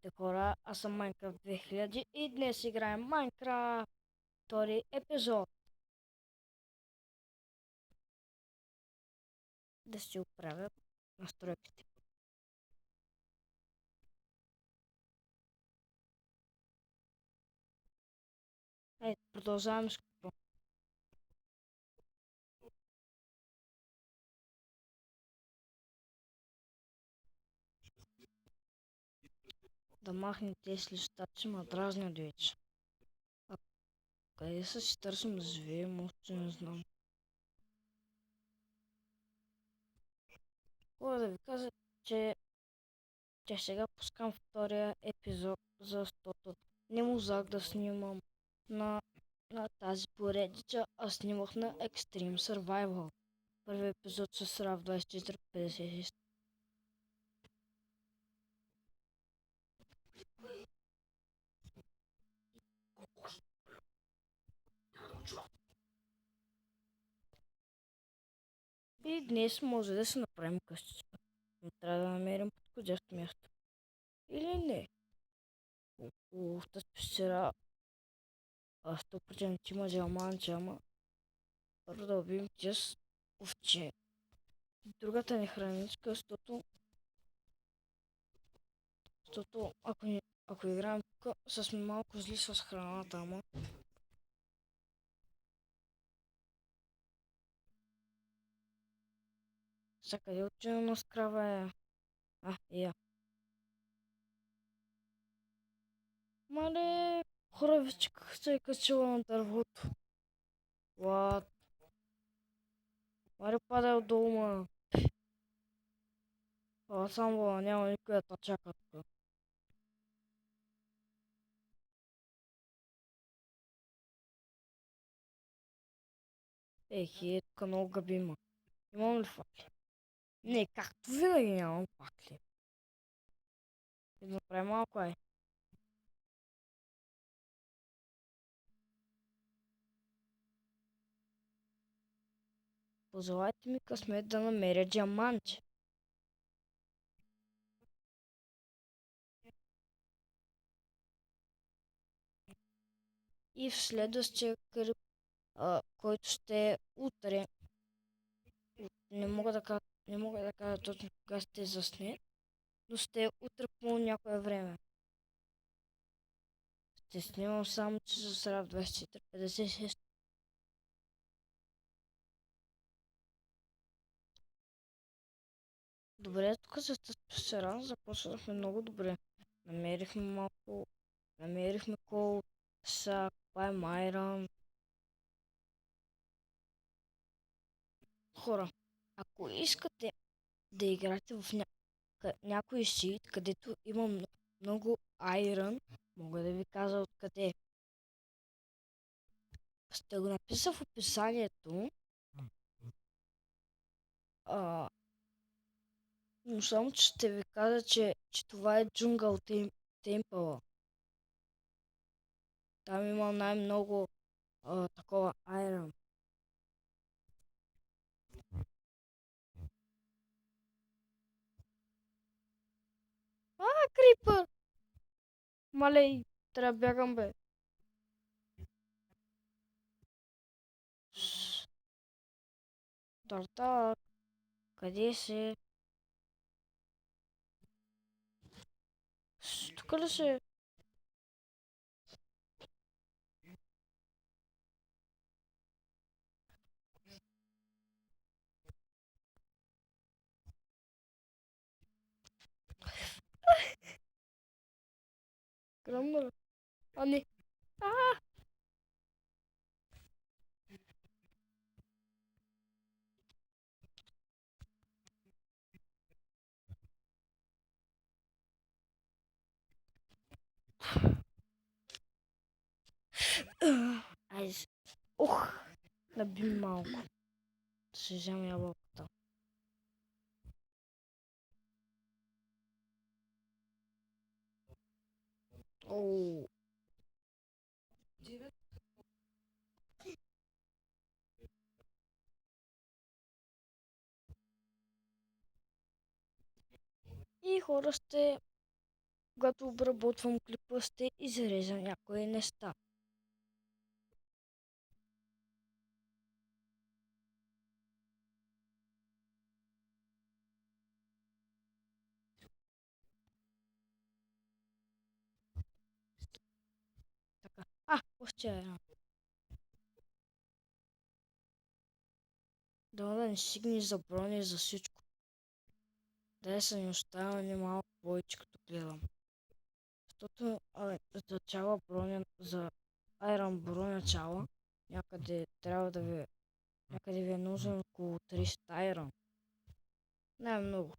Здравейте хора, аз съм Майнкрафт 2000 и днес играем Майнкрафт втори епизод. Да си оправя настройките. Продължаваме с какво? Да махне тези листа, че ма дразнят вече. А къде са си търсим да живеем, още не знам. Хора да ви кажа, че сега пускам втория епизод, защото не можах да снимам на, на тази поредица, а снимах на Extreme Survival. Първи епизод с RAV 2456. И днес може да се направим къщичка. Но трябва да намерим подходящо място. Или не? В тази пещера 100% има диаманти, ама първо да убием тез овче. Другата ни храничка, защото ако играем тук, сме малко зли с храната, ама сега къде отива на скрава е? Я. Мале, хора, вижте как се е качила на дървото. What? Маре пада отдолу, ма. Само няма никой да те чака тук. Тук много гъби има. Имам ли факли? Не, както винаги нямам факли. И да направим малко ай. Пожелайте ми късмет да намеря диаманти. И в следващия кръг, който ще е утре, не мога да кажа точно кога ще засне, но ще е утре по някое време. Ще снимам само, че за срав 2456. Добре, тук с тази пещера започнахме много добре. Намерихме малко, намерихме кол, са, копаем айрон. Хора, ако искате да играете в някой сит, където има много айрон, мога да ви кажа откъде. Ще го напиша в описанието. А, но само, че ще ви кажа, че това е джунгъл темпъла. Там има най-много такова айрон. Крипър! Малей, трябва да бягам, бе. Тартак, къде си? Тук ли си? Гръмна. Не. А! Ай, ух, наби малко. Да се взема ябълката. Оу. И хора когато обработвам клипа, ще изрежа някои неща. Така. Още едно. Да не стигне заброни за всичко. Да се ни оставя ни малко повече като гледам. Защото за цяла броня, за Айрон броня цяла, някъде трябва да ви, някъде ви е нужен около 300 Айрон. Не е много.